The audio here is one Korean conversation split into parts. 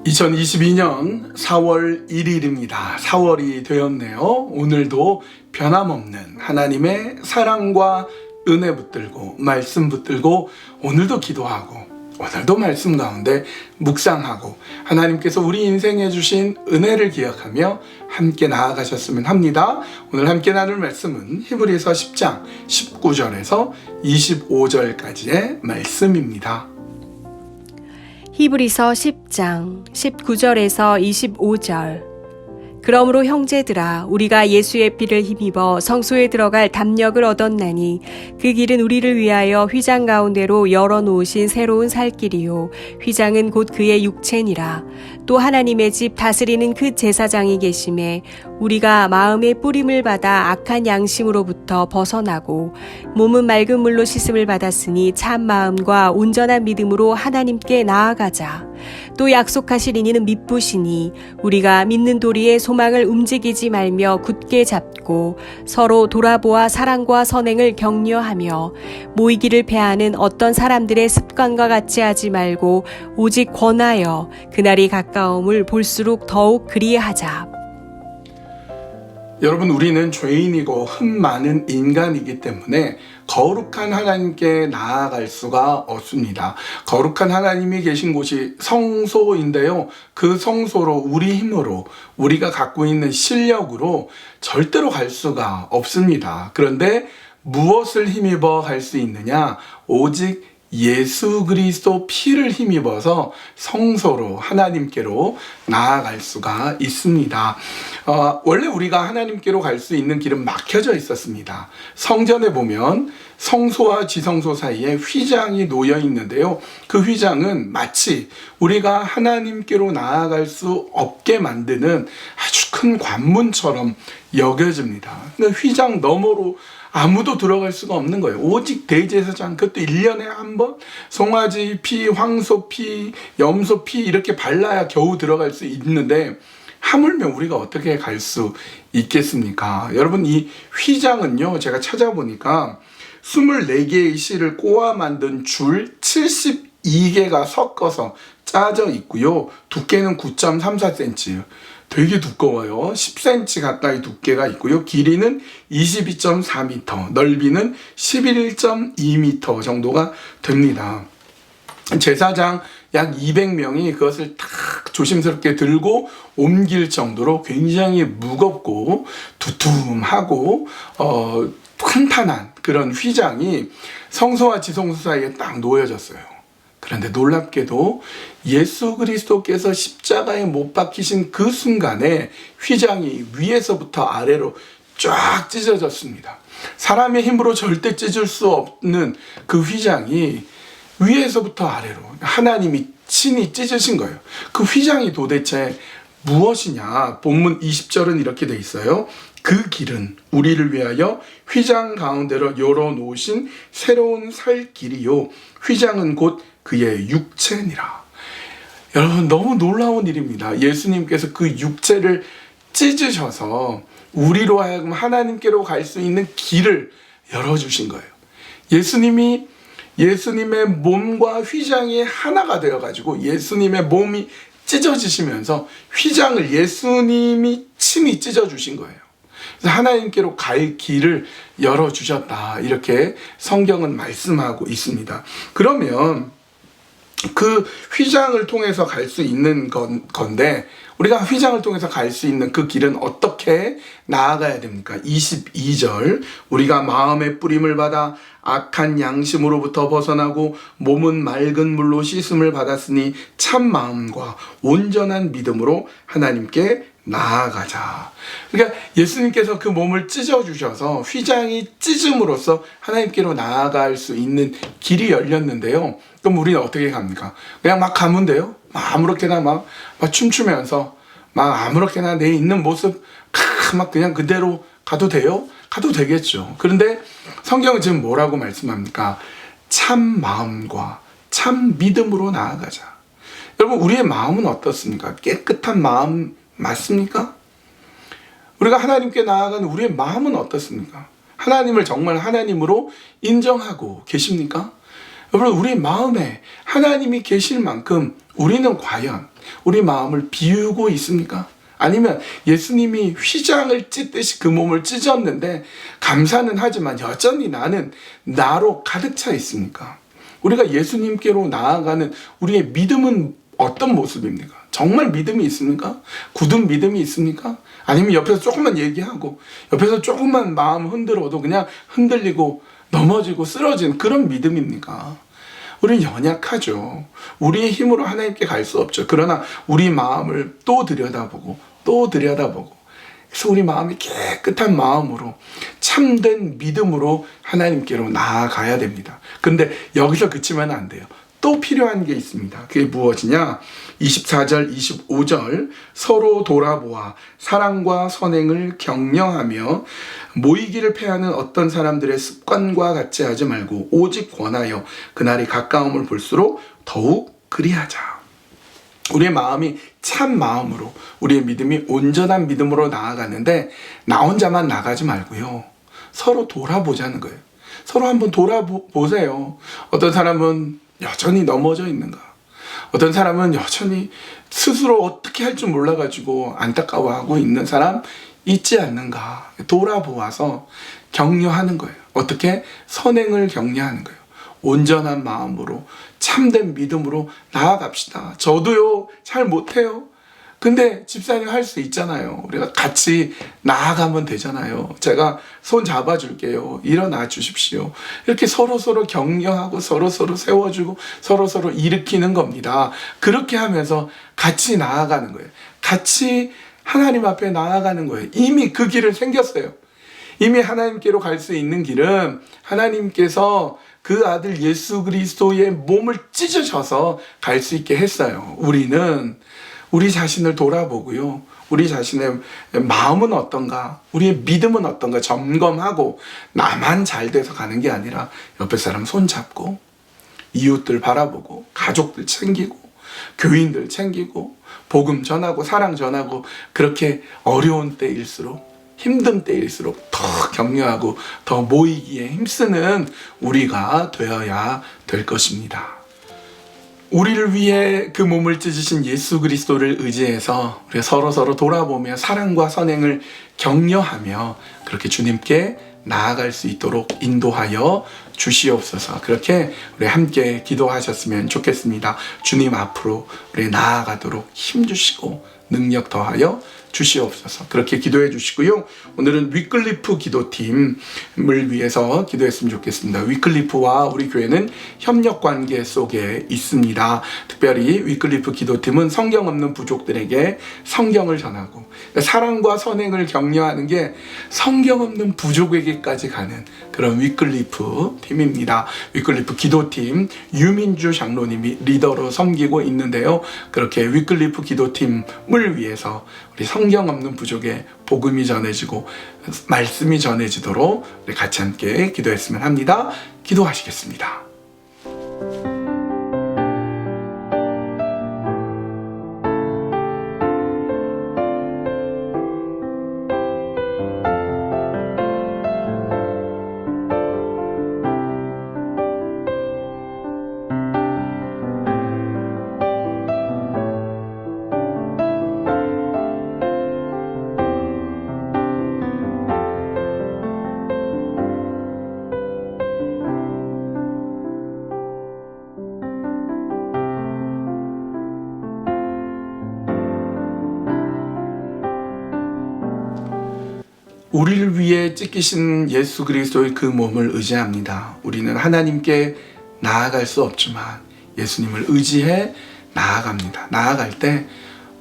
(2022년 4월 1일입니다) 4월이 되었네요. 오늘도 변함없는 하나님의 사랑과 은혜 붙들고 말씀 붙들고 오늘도 기도하고 오늘도 말씀 가운데 묵상하고 하나님께서 우리 인생에 주신 은혜를 기억하며 함께 나아가셨으면 합니다. 오늘 함께 나눌 말씀은 히브리서 10장 19절에서 25절까지의 말씀입니다. 히브리서 10장 19절에서 25절. 그러므로 형제들아, 우리가 예수의 피를 힘입어 성소에 들어갈 담력을 얻었나니 그 길은 우리를 위하여 휘장 가운데로 열어놓으신 새로운 살 길이요 휘장은 곧 그의 육체니라. 또 하나님의 집 다스리는 그 제사장이 계심에 우리가 마음의 뿌림을 받아 악한 양심으로부터 벗어나고 몸은 맑은 물로 씻음을 받았으니 참 마음과 온전한 믿음으로 하나님께 나아가자. 또 약속하실 이는 믿부시니 우리가 믿는 도리의 소망을 움직이지 말며 굳게 잡고 서로 돌아보아 사랑과 선행을 격려하며 모이기를 패하는 어떤 사람들의 습관과 같이 하지 말고 오직 권하여 그날이 가까움을 볼수록 더욱 그리하자. 여러분, 우리는 죄인이고 흠 많은 인간이기 때문에 거룩한 하나님께 나아갈 수가 없습니다. 거룩한 하나님이 계신 곳이 성소인데요. 그 성소로 우리 힘으로 우리가 갖고 있는 실력으로 절대로 갈 수가 없습니다. 그런데 무엇을 힘입어 갈 수 있느냐? 오직 예수 그리스도 피를 힘입어서 성소로 하나님께로 나아갈 수가 있습니다. 원래 우리가 하나님께로 갈 수 있는 길은 막혀져 있었습니다. 성전에 보면 성소와 지성소 사이에 휘장이 놓여 있는데요. 그 휘장은 마치 우리가 하나님께로 나아갈 수 없게 만드는 아주 큰 관문처럼 여겨집니다. 근데 휘장 너머로 아무도 들어갈 수가 없는 거예요. 오직 대제사장, 그것도 1년에 한 번 송아지 피, 황소 피, 염소 피 이렇게 발라야 겨우 들어갈 수 있는데 하물며 우리가 어떻게 갈 수 있겠습니까? 여러분, 이 휘장은요, 제가 찾아보니까 24개의 실을 꼬아 만든 줄 72개가 섞어서 짜져 있고요. 두께는 9.34cm. 되게 두꺼워요. 10cm 가까이 두께가 있고요. 길이는 22.4m, 넓이는 11.2m 정도가 됩니다. 제사장 약 200명이 그것을 탁 조심스럽게 들고 옮길 정도로 굉장히 무겁고 두툼하고 탄탄한 그런 휘장이 성소와 지성소 사이에 딱 놓여졌어요. 그런데 놀랍게도 예수 그리스도께서 십자가에 못 박히신 그 순간에 휘장이 위에서부터 아래로 쫙 찢어졌습니다. 사람의 힘으로 절대 찢을 수 없는 그 휘장이 위에서부터 아래로 하나님이 친히 찢으신 거예요. 그 휘장이 도대체 무엇이냐? 본문 20절은 이렇게 돼 있어요. 그 길은 우리를 위하여 휘장 가운데로 열어놓으신 새로운 살 길이요 휘장은 곧 그의 육체니라. 여러분, 너무 놀라운 일입니다. 예수님께서 그 육체를 찢으셔서 우리로 하여금 하나님께로 갈 수 있는 길을 열어주신 거예요. 예수님의 몸과 휘장이 하나가 되어가지고 예수님의 몸이 찢어지시면서 휘장을 예수님이 친히 찢어주신 거예요. 그래서 하나님께로 갈 길을 열어주셨다, 이렇게 성경은 말씀하고 있습니다. 그러면 그 휘장을 통해서 갈 수 있는 건데 우리가 휘장을 통해서 갈 수 있는 그 길은 어떻게 나아가야 됩니까? 22절, 우리가 마음의 뿌림을 받아 악한 양심으로부터 벗어나고 몸은 맑은 물로 씻음을 받았으니 참 마음과 온전한 믿음으로 하나님께 나아가자. 그러니까 예수님께서 그 몸을 찢어주셔서 휘장이 찢음으로써 하나님께로 나아갈 수 있는 길이 열렸는데요. 그럼 우리는 어떻게 갑니까? 그냥 막 가면 돼요? 아무렇게나 막 춤추면서 막 아무렇게나 내 있는 모습 막 그냥 그대로 가도 돼요? 가도 되겠죠. 그런데 성경은 지금 뭐라고 말씀합니까? 참 마음과 참 믿음으로 나아가자. 여러분, 우리의 마음은 어떻습니까? 깨끗한 마음 맞습니까? 우리가 하나님께 나아가는 우리의 마음은 어떻습니까? 하나님을 정말 하나님으로 인정하고 계십니까? 여러분, 우리 마음에 하나님이 계실 만큼 우리는 과연 우리 마음을 비우고 있습니까? 아니면 예수님이 휘장을 찢듯이 그 몸을 찢었는데 감사는 하지만 여전히 나는 나로 가득 차 있습니까? 우리가 예수님께로 나아가는 우리의 믿음은 어떤 모습입니까? 정말 믿음이 있습니까? 굳은 믿음이 있습니까? 아니면 옆에서 조금만 얘기하고 옆에서 조금만 마음 흔들어도 그냥 흔들리고 넘어지고 쓰러지는 그런 믿음입니까? 우리는 연약하죠. 우리의 힘으로 하나님께 갈 수 없죠. 그러나 우리 마음을 또 들여다보고 그래서 우리 마음이 깨끗한 마음으로 참된 믿음으로 하나님께로 나아가야 됩니다. 그런데 여기서 그치면 안 돼요. 또 필요한 게 있습니다. 그게 무엇이냐? 24절, 25절 서로 돌아보아 사랑과 선행을 격려하며 모이기를 패하는 어떤 사람들의 습관과 같이 하지 말고 오직 권하여 그날이 가까움을 볼수록 더욱 그리하자. 우리의 마음이 참 마음으로 우리의 믿음이 온전한 믿음으로 나아가는데 나 혼자만 나가지 말고요. 서로 돌아보자는 거예요. 서로 한번 돌아보세요. 어떤 사람은 여전히 넘어져 있는가? 어떤 사람은 여전히 스스로 어떻게 할 줄 몰라가지고 안타까워하고 있는 사람 있지 않는가? 돌아보아서 격려하는 거예요. 어떻게? 선행을 격려하는 거예요. 온전한 마음으로 참된 믿음으로 나아갑시다. 저도요 잘 못해요. 근데 집사님 할 수 있잖아요. 우리가 같이 나아가면 되잖아요. 제가 손 잡아줄게요. 일어나 주십시오. 이렇게 서로서로 격려하고 서로서로 세워주고 서로서로 일으키는 겁니다. 그렇게 하면서 같이 나아가는 거예요. 같이 하나님 앞에 나아가는 거예요. 이미 그 길을 생겼어요. 이미 하나님께로 갈 수 있는 길은 하나님께서 그 아들 예수 그리스도의 몸을 찢으셔서 갈 수 있게 했어요. 우리는 우리 자신을 돌아보고요. 우리 자신의 마음은 어떤가? 우리의 믿음은 어떤가? 점검하고 나만 잘 돼서 가는 게 아니라 옆에 사람 손잡고 이웃들 바라보고 가족들 챙기고 교인들 챙기고 복음 전하고 사랑 전하고 그렇게 어려운 때일수록 힘든 때일수록 더 격려하고 더 모이기에 힘쓰는 우리가 되어야 될 것입니다. 우리를 위해 그 몸을 찢으신 예수 그리스도를 의지해서 우리가 서로 돌아보며 사랑과 선행을 격려하며 그렇게 주님께 나아갈 수 있도록 인도하여 주시옵소서. 그렇게 우리 함께 기도하셨으면 좋겠습니다. 주님 앞으로 우리 나아가도록 힘주시고 능력 더하여 주시옵소서. 그렇게 기도해 주시고요. 오늘은 위클리프 기도팀을 위해서 기도했으면 좋겠습니다. 위클리프와 우리 교회는 협력 관계 속에 있습니다. 특별히 위클리프 기도팀은 성경 없는 부족들에게 성경을 전하고 사랑과 선행을 격려하는 게 성경 없는 부족에게까지 가는 그런 위클리프 팀입니다. 위클리프 기도팀 유민주 장로님이 리더로 섬기고 있는데요. 그렇게 위클리프 기도팀을 위해서 우리 성경 없는 부족에 복음이 전해지고 말씀이 전해지도록 우리 같이 함께 기도했으면 합니다. 기도하시겠습니다. 우리를 위해 찢기신 예수 그리스도의 그 몸을 의지합니다. 우리는 하나님께 나아갈 수 없지만 예수님을 의지해 나아갑니다. 나아갈 때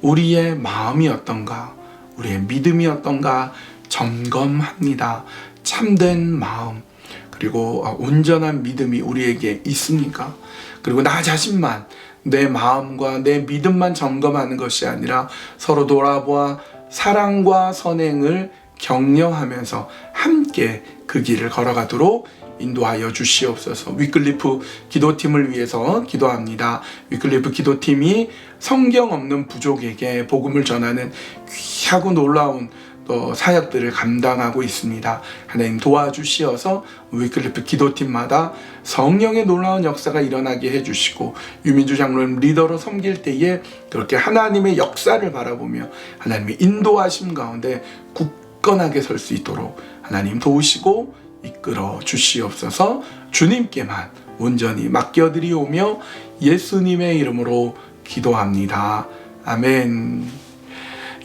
우리의 마음이 어떤가, 우리의 믿음이 어떤가 점검합니다. 참된 마음, 그리고 온전한 믿음이 우리에게 있습니까? 그리고 나 자신만, 내 마음과 내 믿음만 점검하는 것이 아니라 서로 돌아보아 사랑과 선행을 격려하면서 함께 그 길을 걸어가도록 인도하여 주시옵소서. 위클리프 기도팀을 위해서 기도합니다. 위클리프 기도팀이 성경 없는 부족에게 복음을 전하는 귀하고 놀라운 또 사역들을 감당하고 있습니다. 하나님 도와주시어서 위클리프 기도팀마다 성령의 놀라운 역사가 일어나게 해주시고 유민주 장로님 리더로 섬길 때에 그렇게 하나님의 역사를 바라보며 하나님의 인도하심 가운데 굳건하게 설 수 있도록 하나님 도우시고 이끌어 주시옵소서. 주님께만 온전히 맡겨드리오며 예수님의 이름으로 기도합니다. 아멘.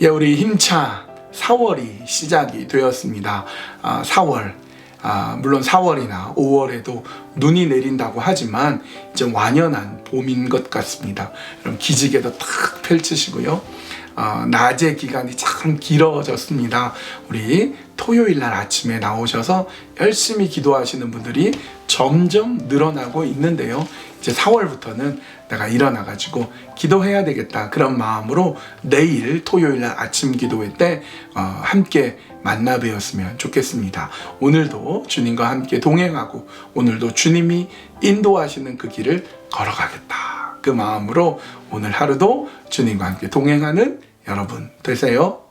예, 우리 힘차 4월이 시작이 되었습니다. 4월, 물론 4월이나 5월에도 눈이 내린다고 하지만 이제 완연한 봄인 것 같습니다. 여러분 기지개도 탁 펼치시고요. 낮의 기간이 참 길어졌습니다. 우리 토요일 날 아침에 나오셔서 열심히 기도하시는 분들이 점점 늘어나고 있는데요. 이제 4월부터는 내가 일어나가지고 기도해야 되겠다, 그런 마음으로 내일 토요일 날 아침 기도회 때 함께 만나 뵈었으면 좋겠습니다. 오늘도 주님과 함께 동행하고 오늘도 주님이 인도하시는 그 길을 걸어가겠다, 그 마음으로 오늘 하루도 주님과 함께 동행하는 여러분 되세요.